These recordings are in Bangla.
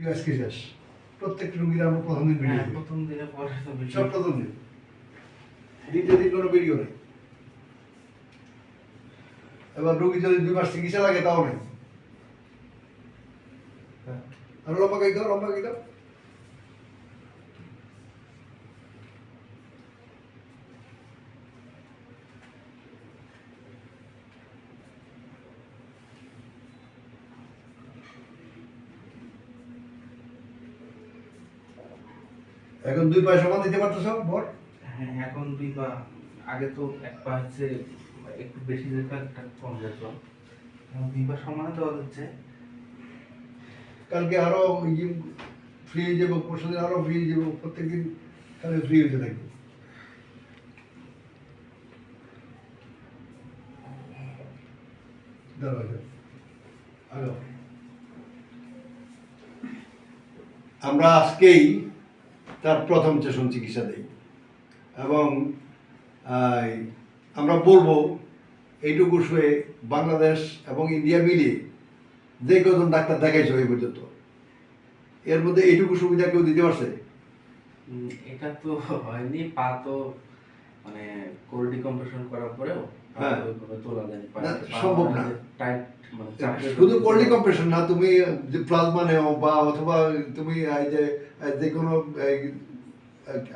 আজকে শেষ প্রত্যেক রোগীর আমরা প্রথম দিন ভিডিও প্রথম দিনে পরে তো সব প্রথম দিন দ্বিতীয় দিন কোনো ভিডিও নেই। এবার রোগী যদি 2 মাস চিকিৎসা লাগে তাও নেই। আর লম্বা গাই দাও এখন 2 পা সমান দিতে পারতেছ বল? হ্যাঁ এখন 2 পা, আগে তো 1 পা হচ্ছে একটু বেশি যেত একটা কম যেত, এখন 2 পা সমান দেওয়া যাচ্ছে। কালকে আরো ফ্রি হয়ে যাবো, পরশু দিন আরো ফ্রি হয়ে যাবো, প্রত্যেকদিন কালকে ফ্রি হতে থাকবো। আমরা আজকেই তার প্রথম সেশন চিকিৎসা দিই এবং আমরা বলবো এইটুকু শুয়ে বাংলাদেশ এবং ইন্ডিয়া মিলিয়ে যে কজন ডাক্তার দেখাইছে ওই পর্যন্ত, এর মধ্যে এইটুকু সুবিধা কেউ দিতে পারছে? এটা তো হয়নি, পা তো মানে কোর ডিকম্প্রেশন করার পরেও ওইভাবে তোলা যায় না, সম্ভব না। টাইট মানে শুধু কোর ডিকম্প্রেশন না, তুমি যে প্লাজমা নেও বা অথবা তুমি এই যে কোনো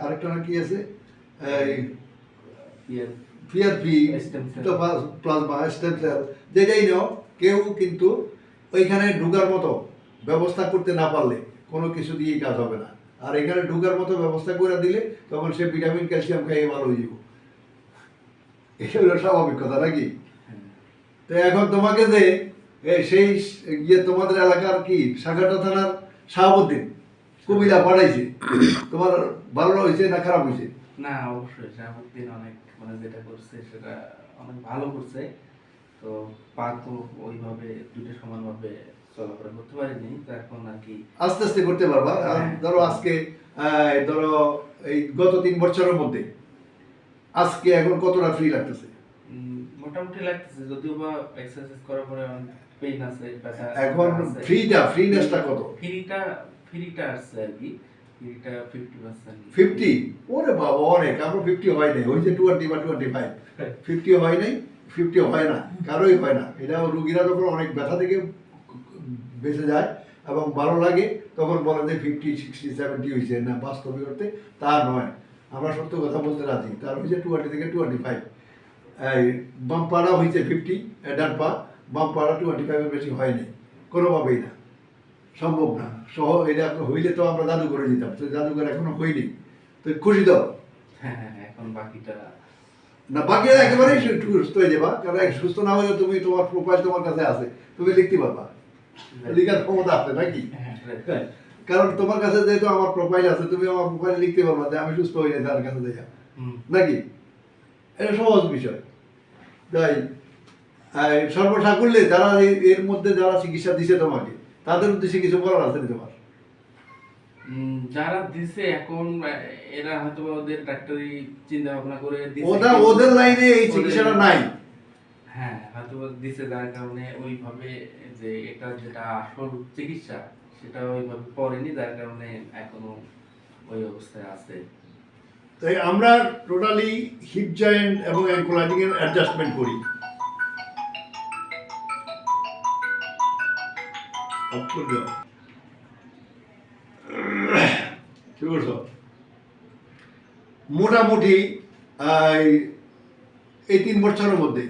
আরেকটা না কি আছে পিআরপি প্লাজমা স্টেম সেল যেটাই নেও, কেউ কিন্তু ওইখানে ঢুকার মতো ব্যবস্থা করতে না পারলে কোনো কিছু দিয়েই কাজ হবে না। আর এখানে ঢুকার মতো ব্যবস্থা করে দিলে তখন সে ভিটামিন ক্যালসিয়াম খাইয়ে ভালো হয়ে যাব। এটা হলো স্বাভাবিক কথা নাকি? তো এখন তোমাকে যে সেই তোমাদের এলাকার কি সাগাটা থানার শাহাবুদ্দিন কুমিল্লা পাঠাইছে, তোমার ভালো হয়েছে না খারাপ হয়েছে? না অবশ্যই শাহাবুদ্দিন অনেক মানে যেটা করছে সেটা অনেক ভালো করছে। তো পা তো ওইভাবে দুটো সমানভাবে চলাফেরা করতে পারিনি, তো এখন আর কি আস্তে আস্তে করতে পারবা। ধরো আজকে ধরো এই গত 3 বছরের মধ্যে আজকে এখন কতটা ফ্রি লাগতেছে? মোটামুটি লাগতেছে, যদিও বা এক্সারসাইজ করার পরে অনেক পেইন আছে, ব্যথা এখন ফ্রিনেসটা কত? ফ্রিটা আছে আর কি, ফ্রিটা 50%। 50? ওরে বাবা অনেক, আমরা 50 হয় নাই, ওই যে 20 বা 25 50 হয় নাই, 50 হয় না, কারোই হয় না। এটা রোগীরা যখন অনেক ব্যথা থেকে বেঁচে যায় এবং ভালো লাগে তখন বলে যে 50, 60, 70 হয়েছে, না বাস্তবে করতে তা নয়। আমরা সত্য কথা বলতে রাজি, তার হয়েছে 20 থেকে 25। এই বাম পাড়া হয়েছে 50, ডান পা, বাম পাড়া 25-এর বেশি হয়নি, কোনোভাবেই না, সম্ভব না। এটা হইলে তো আমরা জাদুঘরে দিতাম, তো জাদুঘর এখনো হয়নি। তো খুশি তো? হ্যাঁ এখন বাকিটা না, বাকি একেবারেই সুস্থ হয়ে যাবা, কারণ সুস্থ না হলে তুমি তোমার প্রোফাইল তোমার কাছে আছে, তুমি লিখতে পারবা, লিখার ক্ষমতা আছে নাকি? কারণ তোমার কাছে যেহেতু আমার প্রোফাইল আছে, তুমি আমার প্রোফাইল লিখতে পারবা যে আমি সুস্থ হয়ে যাই তার কাছে দেখা, নাকি? এটা সহজ বিষয়। তাই সর্বসাকুল্যে যারা এর মধ্যে যারা চিকিৎসা দিছে তোমাকে, তাদের উদ্দেশ্যে কিছু বলার আছে তোমার? যারা দিছে এখন এরা হয়তো ওদের ডাক্তারি চিন্তা ভাবনা করে ওদের লাইনে এই চিকিৎসাটা নাই। হ্যাঁ হয়তো দিছে, যার কারণে ওইভাবে যে এটা যেটা আসল চিকিৎসা সেটা ওইভাবে পড়েনি, যার কারণে এখনো ওই অবস্থায় আছে। তাই আমরা টোটালি হিপ জয়েন্ট এবং অ্যাঙ্কোলাইটিং এর অ্যাডজাস্টমেন্ট করি। মোটামুটি এই 3 বছরের মধ্যে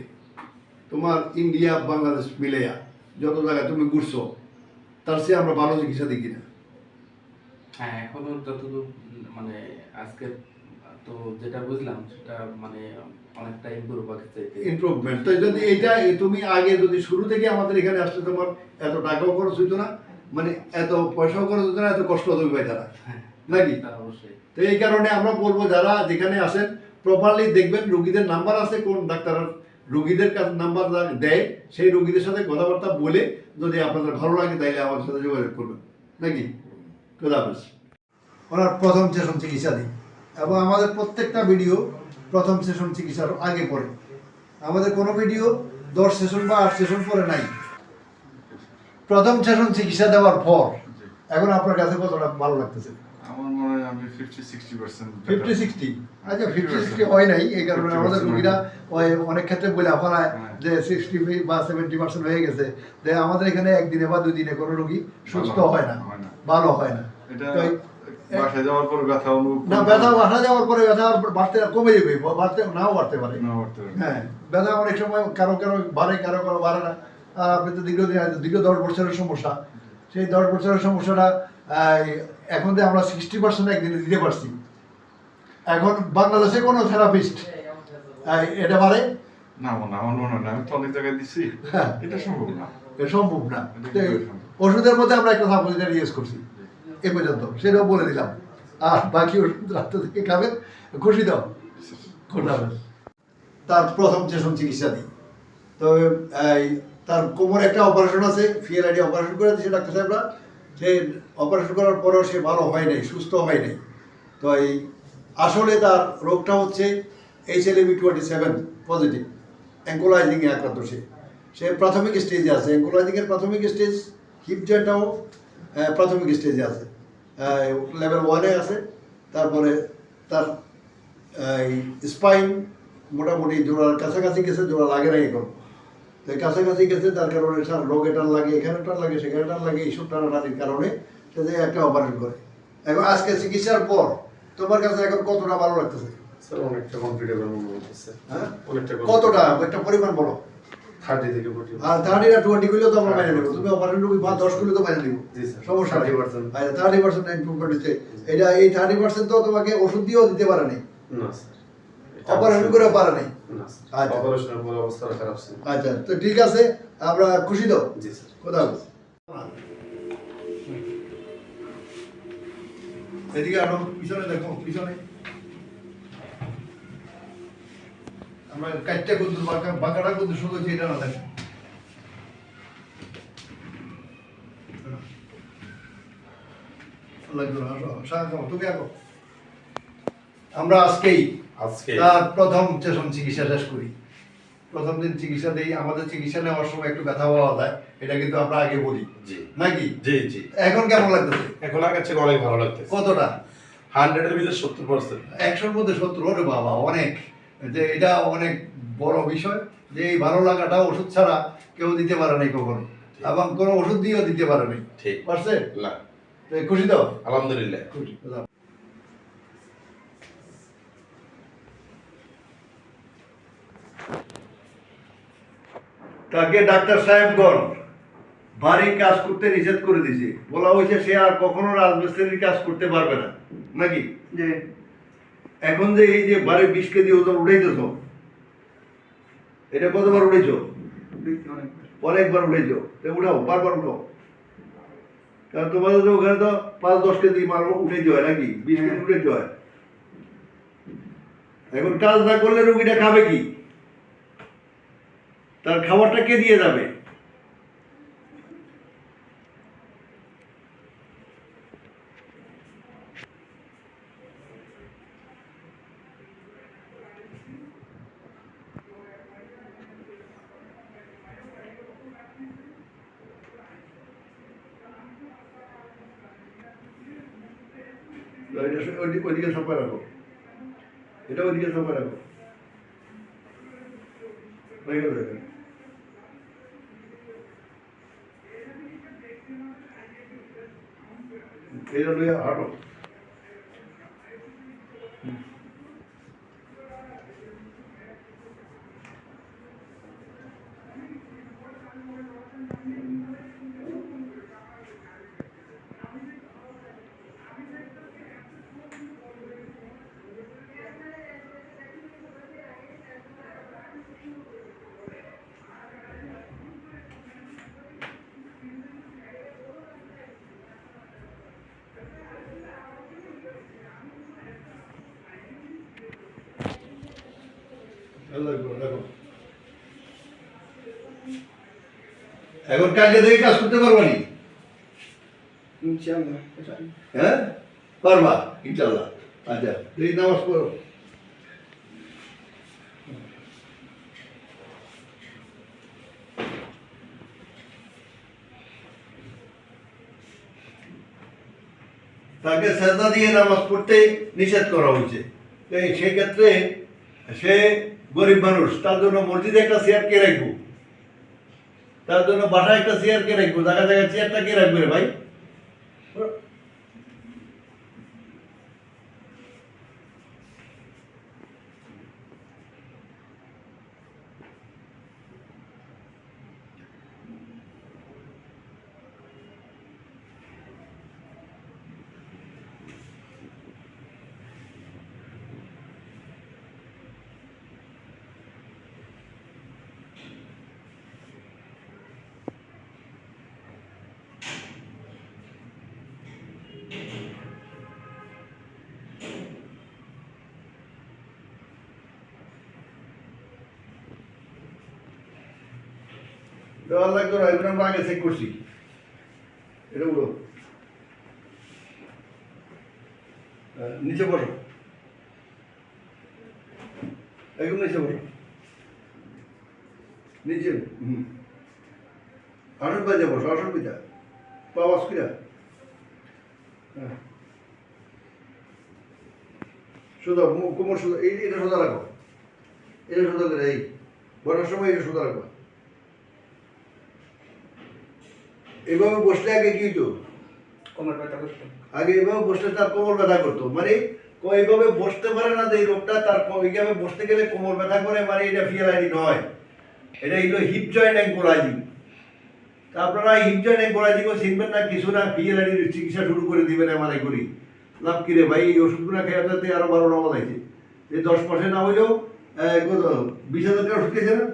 তোমার ইন্ডিয়া বাংলাদেশ মিলেয়া যত জায়গায় তুমি ঘুরছো, তার চেয়ে আমরা ভালো চিকিৎসা দেখি না। হ্যাঁ এখনো যতদূর মানে আজকে তো যেটা বুঝলাম সেটা মানে অনেকটা ইমপ্রুভমেন্ট। তাই যদি এইটা তুমি আগে যদি শুরু থেকে আমাদের এখানে আসলে তোমার এত টাকাও খরচ হইতো না, মানে এত পয়সাও খরচ হতো না, এত কষ্ট হতো না, নাকি? অবশ্যই। তো এই কারণে আমরা বলবো যারা যেখানে আসেন প্রপারলি দেখবেন রোগীদের নাম্বার আছে, কোন ডাক্তার রোগীদের কাছে নাম্বার দেয়, সেই রোগীদের সাথে কথাবার্তা বলে যদি আপনাদের ভালো লাগে তাইলে আমাদের সাথে যোগাযোগ করবেন, নাকি? খোদা হাফেজ। ওনার প্রথম সেশন চিকিৎসা দিই এবং আমাদের প্রত্যেকটা ভিডিও প্রথম সেশন চিকিৎসার আগে পরে, আমাদের কোনো ভিডিও 10 সেশন বা 8 সেশন পরে নাই। প্রথম সেশন চিকিৎসা দেওয়ার পর এখন আপনার কাছে কতটা ভালো লাগতেছে? আমার মনে হয় আমি 50-60% 50-60, আচ্ছা 50-60 হয় নাই, এই কারণে আমাদের 50% রোগীরা ওই অনেক ক্ষেত্রে বলে ফেলায় হ্যাঁ। যে 60 বা 70% হয়ে গেছে। যে আমাদের এখানে একদিনে বা 2 দিনে কোনো রোগী সুস্থ হয় না, ভালো হয় না। এটা তো বাসায় যাওয়ার পর ব্যথা অনুভব না, ব্যথা বাসা যাওয়ার পরে ব্যথা আর বাড়তে কমে যাবে, বাড়তে নাও বাড়তে পারে। না করতে পারে। হ্যাঁ, ব্যথা অনেক সময় কারো কারো বাড়ে, কারো কারো বাড়ে না। আপনি তো দীর্ঘ 10 বছরের সমস্যা, সেই 10 বছরের সমস্যাটা এখন যে আমরা 60% একদিনে দিতে পারছি। এখন বাংলাদেশে কোনো থেরাপিস্ট এটা পারে না না, আমার মনে হয় না। আমি তো অনেক জায়গায় দিছি, হ্যাঁ। এটা সম্ভব না। এটা সম্ভব না। এটা তো কিভাবে সম্ভব? ওষুধের মধ্যে আমরা একটা সাপোজিটর ইউজ করছি এ পর্যন্ত, সেটাও বলে দিলাম। আর বাকি ওষুধ রাত্রে থেকে খাবেন, খুশি দাও। তার প্রথম সেশন চিকিৎসা দিই। তো তার কোমরে একটা অপারেশন আছে, ফিএলআইডি অপারেশন করে দিয়েছে ডাক্তার সাহেবরা। সে অপারেশন করার পরেও সে ভালো হয় নাই, সুস্থ হয় নাই। তো আসলে তার রোগটা হচ্ছে HLA-B27 পজিটিভ, অ্যাঙ্কোলাইজিংয়ে আক্রান্ত। সে প্রাথমিক স্টেজে আছে, অ্যাঙ্কোলাইজিংয়ের প্রাথমিক স্টেজ। হিপ জয়েন্টটাও প্রাথমিক স্টেজে আছে, লেভেল 1-এ আছে। তারপরে তার স্পাইন মোটামুটি জোড়ার কাছাকাছি গেছে, জোড়া লাগে না এখন। তো কাছাকাছি গেছে, তার কারণে তার রোগে টান লাগে, এখানে টান লাগে, সেখানে টান লাগে, এইসব টানাটানির কারণে সে যে একটা অপারেশন করে। এখন আজকে চিকিৎসার পর তোমার কাছে এখন কতটা ভালো লাগতেছে? স্যার অনেকটা কমফর্টেবল মনে হচ্ছে। হ্যাঁ, অনেকটা কতটা একটা পরিমাণ বলো। 30 থেকে 40। আর 30 না 20 করলেও তো আমরা মেনে নেবো। তুমি অপারেশন রোগী 10 করলে তো মেনে নিবো, জি স্যার, সমস্যা নেই। 30% 30% ইমপ্রুভমেন্ট হচ্ছে। এটা এই 30% তো তোমাকে ওষুধ দিয়েও দিতে পারে নাই, না স্যার, অপারেশন করেও পারে নাই। না স্যার, আচ্ছা। অপারেশনের পর অবস্থা খারাপ ছিল। আচ্ছা, তো ঠিক আছে, আমরা খুশি তো? জি স্যার। কোথাও এদিকে আরো পিছনে দেখো, পিছনে আমরা কাটটা কিন্তু বাঁকাটা কিন্তু শুধু যেটা না দেখো। তুমি আঁকো। আমরা আজকে তার প্রথম সেশন চিকিৎসা শেষ করি। প্রথম দিন চিকিৎসা দিই, আমাদের চিকিৎসা নেওয়ার সময় একটু ব্যথা পাওয়া যায়, এটা কিন্তু আমরা আগে বলি জি নাকি? জি জি। এখন কেমন লাগতেছে? এখন আগের থেকে অনেক ভালো লাগতেছে। কতটা? 100 এর ভিতরে 70%। 100-র মধ্যে 70? ওরে বাবা, অনেক। যে এটা অনেক বড় বিষয় যে এই ভালো লাগাটা ওষুধ ছাড়া কেউ দিতে পারে নাই কখনো, এবং কোনো ওষুধ দিয়েও দিতে পারে নাই। ঠিক পারছে? না, তো খুশি তো? আলহামদুলিল্লাহ। খুশি। তাকে ডাক্তার সাহেবগণ বাড়ি কাজ করতে নিষেধ করে দিয়েছে, বলা হয়েছে সে আর কখনো রাজমিস্ত্রির কাজ করতে পারবে না, নাকি? যে এখন যে এই যে বাড়ি 20 কেজি ওজন উঠাইতেছ, এটা কতবার উঠেছ? অনেকবার উঠেছ। উঠাও, বারবার উঠাও। কারণ তোমাদের তো ওখানে তো 5-10 কেজি মাল উঠেতে হয়, নাকি? 20 কেজি উঠেতে হয়। এখন কাজ না করলে রোগীটা খাবে কি? তার খাবারটা কে দিয়ে যাবে? ওইদিকে সফা রাখো, এটা ওইদিকে সফা রাখো। হয়ে গেল এখানে। এটা লইয়া হাঁটো। দেখো, এখন কালকে থেকে কাজ করতে পারবা নি? হ্যাঁ, পারবা ইনশাল্লাহ। আচ্ছা, এই নামাজ পড়ো। তাকে সেজদা দিয়ে নামাজ পড়তে নিষেধ করা হয়েছে। তো সেই ক্ষেত্রে সে গরিব মানুষ, তার জন্য মসজিদে একটা চেয়ার কে রাখবো, তার জন্য বাসায় একটা চেয়ার কে রাখবো, জায়গা জায়গায় চেয়ারটা কে রাখবে রে ভাই? দেওয়ার লাগতো না, এগুলো আমরা আগে চেক করছি। এটা উঠো, নিচে বসো, একদম নিচে বসো, নিচে। আসন বাজে বসো, আসন পিতা পাওয়াজ কিরা। হ্যাঁ, সোজা কোমর সোজা, এটা সোজা রাখো, এটা সোজা করে, এই বসার সময় এটা সোজা রাখো। এভাবে বসলে আগে কি হতো? কোমর ব্যথা করতো। আগে এভাবে বসলে তার কোমর ব্যথা করতো, মানে এইভাবে বসতে পারে না যে এই রোগটা তার, এইভাবে বসতে গেলে কোমর ব্যথা করে, মানে এটা ফিয়ালাইনি নয়, এটা হলো হিপ জয়েন্ট অ্যাঙ্কোলজি। তা আপনারা হিপ জয়েন্ট অ্যাঙ্কোলজিকেও চিনবেন না, কিছু না, ফিয়ালাইনির চিকিৎসা শুরু করে দিবেন মানে করি। লাভ কি রে ভাই, এই ওষুধগুলো খেয়ে যাতে আরো 12 নামাজ আছে, এই 10 মাসে না হইলেও 20,000 টাকা ওষুধ খেয়েছে না?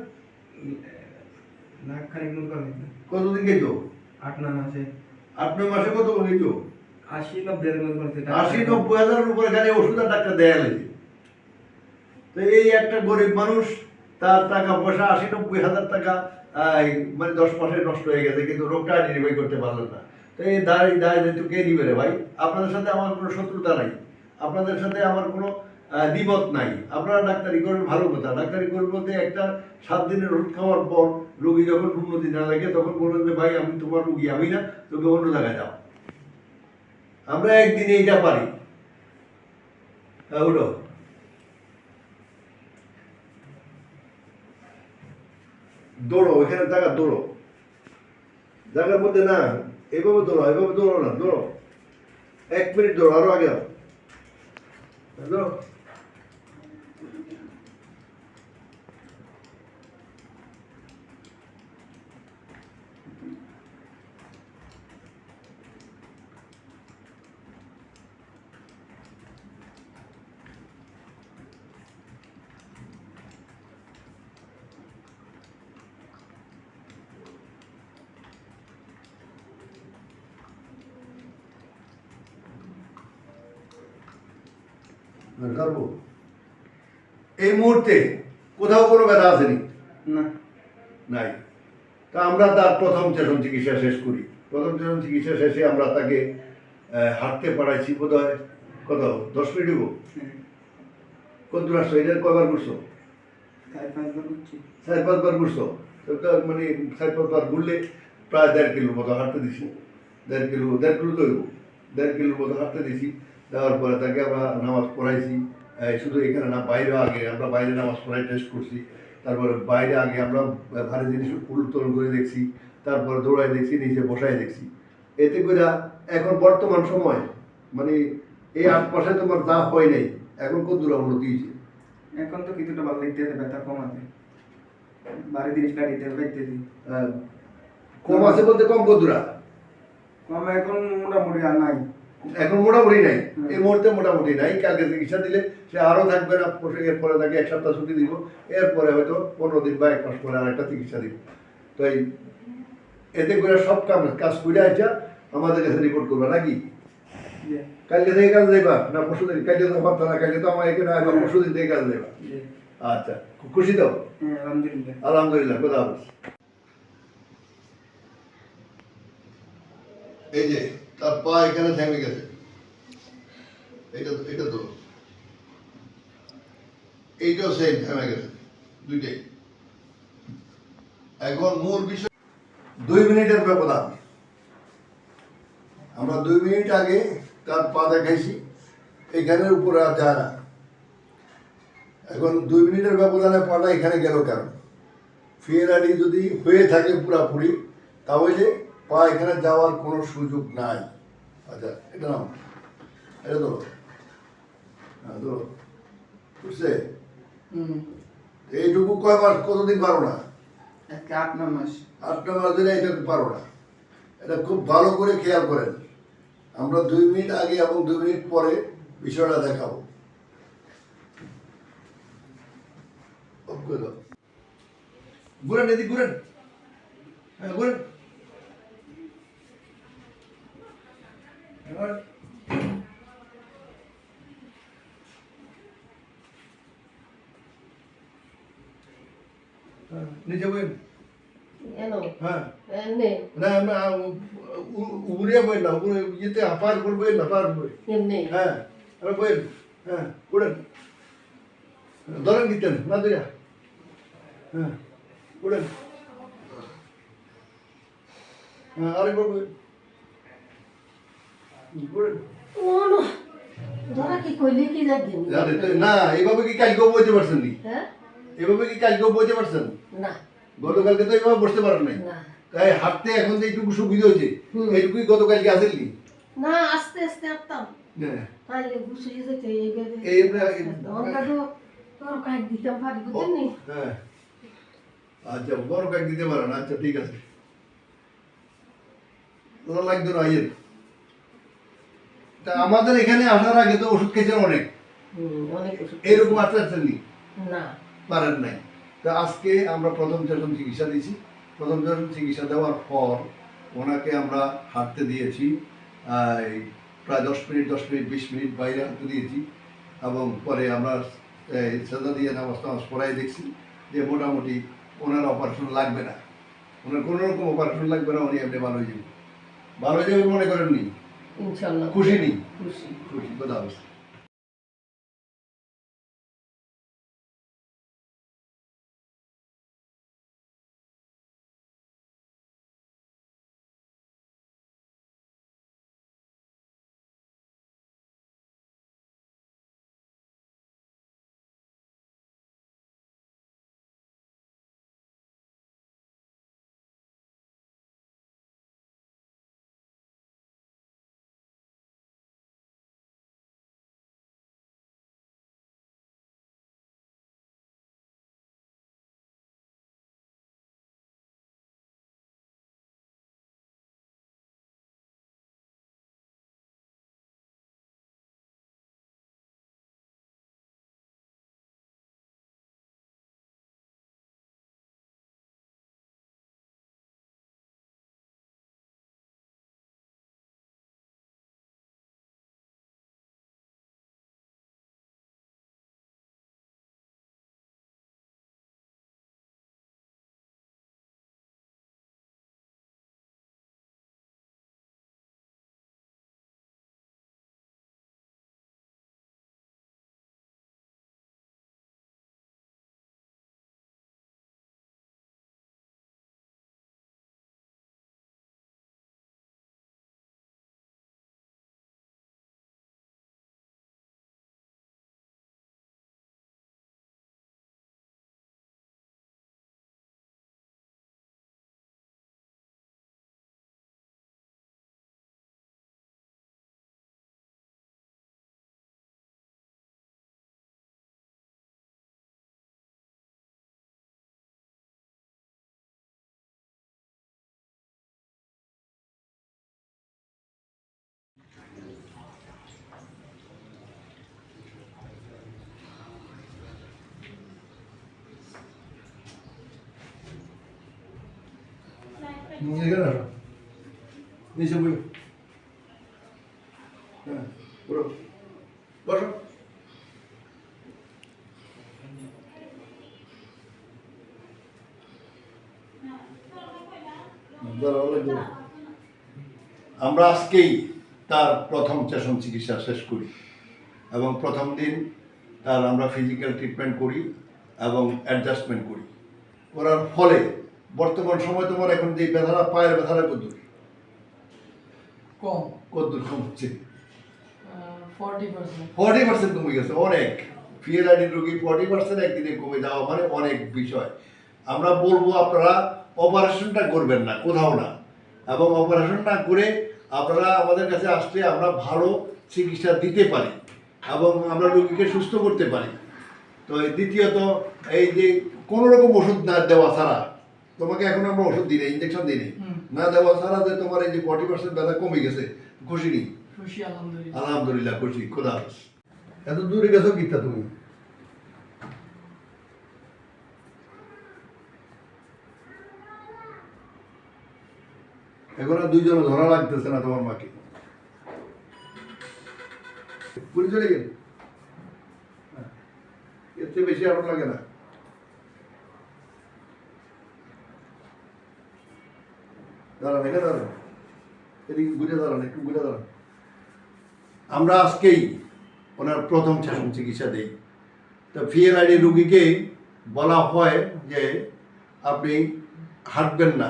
কতদিন খেত? 8-9 মাসে। 8-9 মাসে কত খেত? 80-90 উপরে খালি ওষুধ আর ডাক্তার দেয়া লাগে। তো এই একটা গরিব মানুষ, তার টাকা পয়সা 80-90 হাজার টাকা মানে 10 মাসে নষ্ট হয়ে গেছে, কিন্তু রোগটা নির্বাহী করতে পারলেন না। তো এই দায় যেহেতু কে নিবে রে ভাই? আপনাদের সাথে আমার কোনো শত্রুতা নাই, আপনাদের সাথে আমার কোনো দ্বিমত নাই। আপনারা ডাক্তারি করেন, ভালো কথা। ডাক্তারি করবেন বলতে একটা 7 দিনের ওষুধ খাওয়ার পর রোগী যখন উন্নতি না লাগে তখন বলবেন যে ভাই আমি তোমার রোগী আমি না, তোকে অন্য জায়গায় যাও। আমরা একদিন এইটা পারি। উঠো, দৌড়ো, ওইখানে জায়গা দৌড়ো, জায়গার মধ্যে না, এভাবে দৌড়ো, এভাবে দৌড়ো না, দৌড়ো 1 মিনিট দৌড়ো, আরো আগে দৌড়ো। করবো এই মুহূর্তে কোথাও কোনো ব্যথা আসেনি না, নাই। তা আমরা তার প্রথম সেশন চিকিৎসা শেষ করি। প্রথম সেশন চিকিৎসা শেষে আমরা তাকে হাঁটতে পাঠাইছি, বোধ হয় কত 10 মিনিট হবো। কত দূর আসছো? এটা কয়বার করছো? 4-5 বার করছো। মানে 4-5 বার ঘুরলে প্রায় 1.5 কিলোর মতো হাঁটতে দিছি। 1.5 কিলো তো হইব, 1.5 কিলোর মতো হাঁটতে দিছি। দেওয়ার পরে তাকে আমরা নামাজ পড়াইছি। শুধু এখানে না, বাইরে আগে আমরা বাইরে নামাজ পড়াই টেস্ট করছি। তারপরে বাইরে আগে আমরা ভারী জিনিস উত্তোলন করে দেখছি, তারপরে দৌড়াই দেখছি, নিচে বসাই দেখছি। এতে করে এখন বর্তমান সময় মানে এই 8 মাসে তোমার যা হয় নাই, এখন কত দূর উন্নতি হয়েছে? এখন তো কিছুটা ভালো লাগতে ব্যথা কম আছে, ভারী জিনিস কাটিতে লাগতে দিই। কম আছে বলতে কম কত দূর? কম এখন মোটামুটি আর নাই, এখন মোটামুটি নাই, এই মুহূর্তে মোটামুটি নাই। কালকে চিকিৎসা দিলে সে আরো থাকবে না, এরপরে তাকে 1 সপ্তাহ ছুটি দিব, এরপরে হয়তো 15 দিন বা 1 মাস পরে আরেকটা চিকিৎসা দিব। তো এতে করে সব কাজ করে আসা আমাদের কাছে রিপোর্ট করবে নাকি? কালকে থেকে কাজ দেবা না পরশু দিন? কালকে তো পারতো না, কালকে তো আমার এখানে আসবা, পরশু দিন থেকে কাজ দেবা। আচ্ছা, খুশি তো? আলহামদুলিল্লাহ। আলহামদুলিল্লাহ, খোদা হাফেজ। এই যে তার পা এখানে থেমে গেছে, এটা তো এইটাও সেম থেমে গেছে, দুইটাই। এখন মূল বিষয় 2 মিনিটের ব্যবধান। আমরা 2 মিনিট আগে তার পা দেখাইছি, এখানের উপরে আর যায় না। এখন 2 মিনিটের ব্যবধানে পাটা এখানে গেল কেন? ফিয়ারাডি যদি হয়ে থাকে পুরাপুরি, তাহলে পা এখানে যাওয়ার কোনো সুযোগ নাই। আচ্ছা, এটা নাও, এটা ধরো, হ্যাঁ ধরো, বুঝছে? এইটুকু কয়বার কতদিন পারো না? 8-9 মাস। 8 মাস ধরে এটা পারো না। এটা খুব ভালো করে খেয়াল করেন। আমরা 2 মিনিট আগে এবং 2 মিনিট পরে বিষয়টা দেখাবো। ঘুরেন, এদিক ঘুরেন, হ্যাঁ ঘুরেন। এবার নিচে বইন, এনো হ্যাঁ এনে না না, উপরে বইন না, উপরে ইয়েতে পার উপর বইন না, পার উপরে, এমনি হ্যাঁ এবার বইন, হ্যাঁ উড়েন, ধরেন দিতেন না দিরা, হ্যাঁ উড়েন, হ্যাঁ আরেকবার বইন, উড়েন। ওনো ধরা কি কইলি কি যাবি জানেন তো, না এইভাবে কি কালকেও বইতে পারছেন নি? হ্যাঁ এভাবে কি কালকেও বইতে পারছেন? না গতকালকে তো এইভাবে বসতে পারেন নাই। না তাই হাঁটতে এখন যে এইটুকু সুবিধা হয়েছে, হুম। এইটুকুই গতকালকে আসেননি। না আস্তে আস্তে আসতাম হ্যাঁ তাইলে ঘুষে যেতে এইভাবে এইভাবে- আমরা তো তোর কাজ দিতাম পারি বুঝছেন নি হ্যাঁ আচ্ছা, বড় কাজ দিতে পারেন, আচ্ছা ঠিক আছে। তোরা লাগতো না আইয়ের। তা আমাদের এখানে আসার আগে তো ওষুধ খেয়েছেন অনেক, অনেক ওষুধ এইরকম আসতে আসছেননি, না পারেন নাই। তা আজকে আমরা প্রথম সেশন চিকিৎসা দিয়েছি। প্রথম সেশন চিকিৎসা দেওয়ার পর ওনাকে আমরা হাঁটতে দিয়েছি, এই প্রায় 10 মিনিট 20 মিনিট বাইরে হাঁটতে দিয়েছি, এবং পরে আমরা সেজা দিয়ে নামাজ টামাজ পড়াই দেখছি যে মোটামুটি ওনার অপারেশন লাগবে না, ওনার কোনো রকম অপারেশন লাগবে না, উনি এমনি ভালো হয়ে যাবে। ভালো হয়ে যাবে মনে করেননি? ইনশাআল্লাহ খুশি নেই? খুশি খুশি, কথা অবস্থা। এখানে আসো, নিচে বই, হ্যাঁ পুরো বসো। আমরা আজকেই তার প্রথম সেশন চিকিৎসা শেষ করি, এবং প্রথম দিন তার আমরা ফিজিক্যাল ট্রিটমেন্ট করি এবং অ্যাডজাস্টমেন্ট করি। করার ফলে বর্তমান সময় তোমার এখন যে ব্যথাটা, পায়ের ব্যথাটা কত কম কতদূর কমছে? 40%। 40% কমে গেছে, অনেক। ফিএলআইডি রোগী 40% একদিনে কমে যাওয়া মানে অনেক বিষয়। আমরা বলবো আপনারা অপারেশনটা করবেন না, কোথাও না, এবং অপারেশন না করে আপনারা আমাদের কাছে আসলে আমরা ভালো চিকিৎসা দিতে পারি এবং আমরা রোগীকে সুস্থ করতে পারি। তো দ্বিতীয়ত এই যে কোনো রকম ওষুধ না দেওয়া ছাড়া, তোমাকে এখন আমরা ওষুধ দিই না, ইঞ্জেকশন দিই না দেওয়া ছাড়া যে তোমার এই যে 40% ব্যথা কমে গেছে, খুশি নেই? খুশি, আলহামদুলিল্লাহ। আলহামদুলিল্লাহ খুশি, খোদা হাফেজ। এত দূরে গেছো কিতা তুমি? এখন আর দুইজনে ধরা লাগতেছে না তোমার মাকে। পুরি চলে গেল, এর চেয়ে বেশি আরো লাগে না। দাঁড়ান, এখানে দাঁড়ান, এদিকে ঘুরে দাঁড়ান, একটু ঘুরে দাঁড়ান। আমরা আজকেই ওনার প্রথম সেশন চিকিৎসা দিই। তো ফিএলআইডি রুগীকে বলা হয় যে আপনি হাঁটবেন না,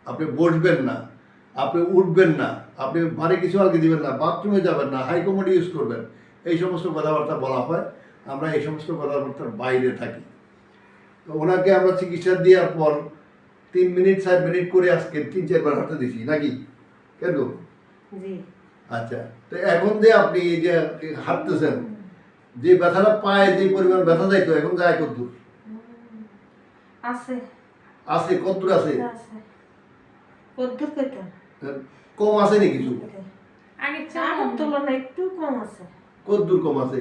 আপনি বসবেন না, আপনি উঠবেন না, আপনি ভারী কিছু আলগে দিবেন না, বাথরুমে যাবেন না, হাইকমোড ইউজ করবেন, এই সমস্ত কথাবার্তা বলা হয়। আমরা এই সমস্ত কথাবার্তার বাইরে থাকি। তো ওনাকে আমরা চিকিৎসা দেওয়ার পর 3 মিনিট 4 মিনিট করে আজকে 3-4 বার হাঁটতে দিছি নাকি? কেন? জি। আচ্ছা, তো এখন যে আপনি এই যে হাঁটতেছেন, যে ব্যথাটা পায়, যে পরিমাণ ব্যথা যাইতো, এখন যায় কতদূর? আছে আছে, কতদূর আছে? আছে কদ্দুর কইতা কম আছে নি কিছু? আগে চার তুলনায় একটু কম আছে। কতদূর কম আছে?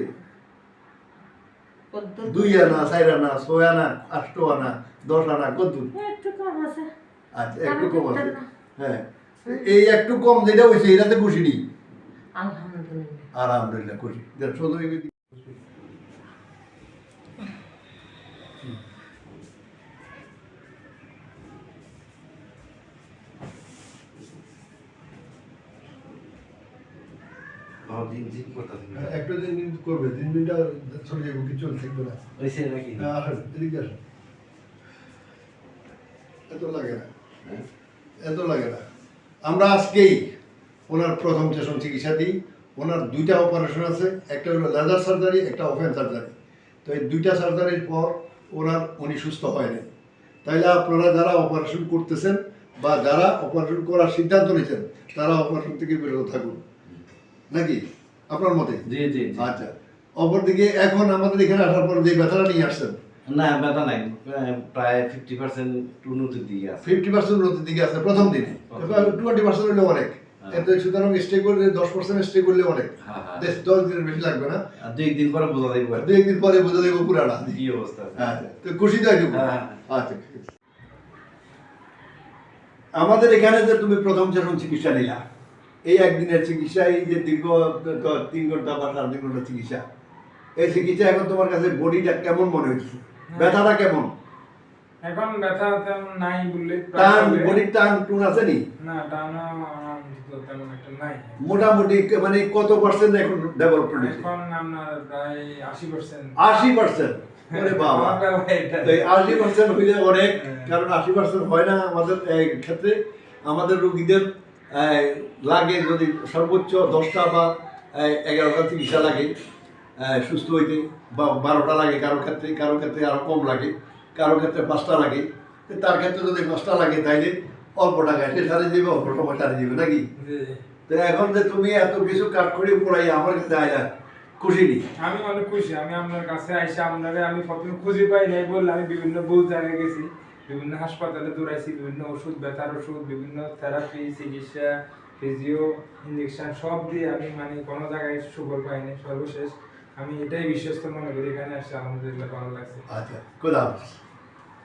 কদ্দুর 2 আনা, 4 আনা, 6 আনা, 8 আনা, 10 আনা, কতদূর? একটু কম আছে। আচ্ছা, একটু কম আছে। হ্যাঁ, এই একটু কম যেটা হয়েছে এটাতে খুশি নি? আলহামদুলিল্লাহ। আলহামদুলিল্লাহ খুশি। শুধু একটা দিন করবে, 3 দিনটা চলে যাবো, কি চলে থাকবে না। আসেন, এদিকে আসেন। এত লাগে না, এত লাগে না। আমরা আজকেই ওনার প্রথম সেশন চিকিৎসা দিই। ওনার 2টা অপারেশন আছে, একটা হলো লেজার সার্জারি, একটা ওপেন সার্জারি। তো এই 2টা সার্জারির পর উনি সুস্থ হয়নি। তাইলে আপনারা যারা অপারেশন করতেছেন বা যারা অপারেশন করার সিদ্ধান্ত নিয়েছেন, তারা অপারেশন থেকে বিরত থাকুন, নাকি আপনার মতে? জি জি জি। আচ্ছা, অপরদিকে এখন আমাদের এখানে আসার পর যে ব্যথাটা নিয়ে আসছেন, না ব্যথা নাই, প্রায় 50% উন্নতির দিকে আছে। 50% উন্নতির দিকে আছে প্রথম দিনে। 20% হলে অনেক। এতে সুতরাং স্টে করলে 10% স্টে করলে অনেক। হ্যাঁ হ্যাঁ। 10 দিনের বেশি লাগবে না। আর 2 দিন পরে বোঝা যাবে 2 দিন পরে বুঝে দেবো পুরাটা কি অবস্থা আছে। আচ্ছা, তো খুশি তো একটু? হ্যাঁ। আচ্ছা, ঠিক আছে। আমাদের এখানে যে তুমি প্রথম সেশন চিকিৎসা নিলা, এই একদিনের চিকিৎসা, এই যে দীর্ঘ 3 ঘন্টা বা 3.5 ঘন্টা চিকিৎসা, এই চিকিৎসা এখন তোমার কাছে বডিটা কেমন মনে হচ্ছে? ব্যথাটা কেমন? এখন ব্যথা তেমন নাই বললে টান, বডির টান টুন আছে নি? না, টানা তেমন একটা নাই। মোটামুটি মানে কত পার্সেন্ট এখন ডেভেলপমেন্ট হয়েছে? এখন আপনার প্রায় 80%। 80%? আরে বাবা, তো 80% হইলে অনেক, কারণ 80% হয় না আমাদের এই ক্ষেত্রে। আমাদের রোগীদের লাগে যদি সর্বোচ্চ 10টা বা 11টা চিকিৎসা লাগে সুস্থ হইতে, বা 12টা লাগে কারো ক্ষেত্রে আরো কম লাগে, কারো ক্ষেত্রে 5টা লাগে। তার ক্ষেত্রে যদি 5টা লাগে তাইলে অল্প টাকায় সে সারে যাবে, অল্প সময় সারে যাবে, নাকি? তো এখন যে তুমি এত কিছু কাঠখড়ি পড়াই আমার কাছে আয়, খুশি নি? আমি অনেক খুশি। আমি আপনার কাছে আইসা আপনারে আমি প্রথমে খুঁজে পাই নাই বললে আমি বিভিন্ন বহু জায়গায় গেছি, বিভিন্ন হাসপাতালে দৌড়াইছি, বিভিন্ন ওষুধ, ব্যথার ওষুধ, বিভিন্ন থেরাপি, চিকিৎসা, ফিজিও, ইঞ্জেকশন সব দিয়ে আমি মানে কোনো জায়গায় সুফল পাইনি। সর্বশেষ আমি এটাই বিশ্বস্ত মনে করি, এখানে আসছে আলহামদুলিল্লাহ ভালো লাগছে। আচ্ছা, খোদা হাফেজ।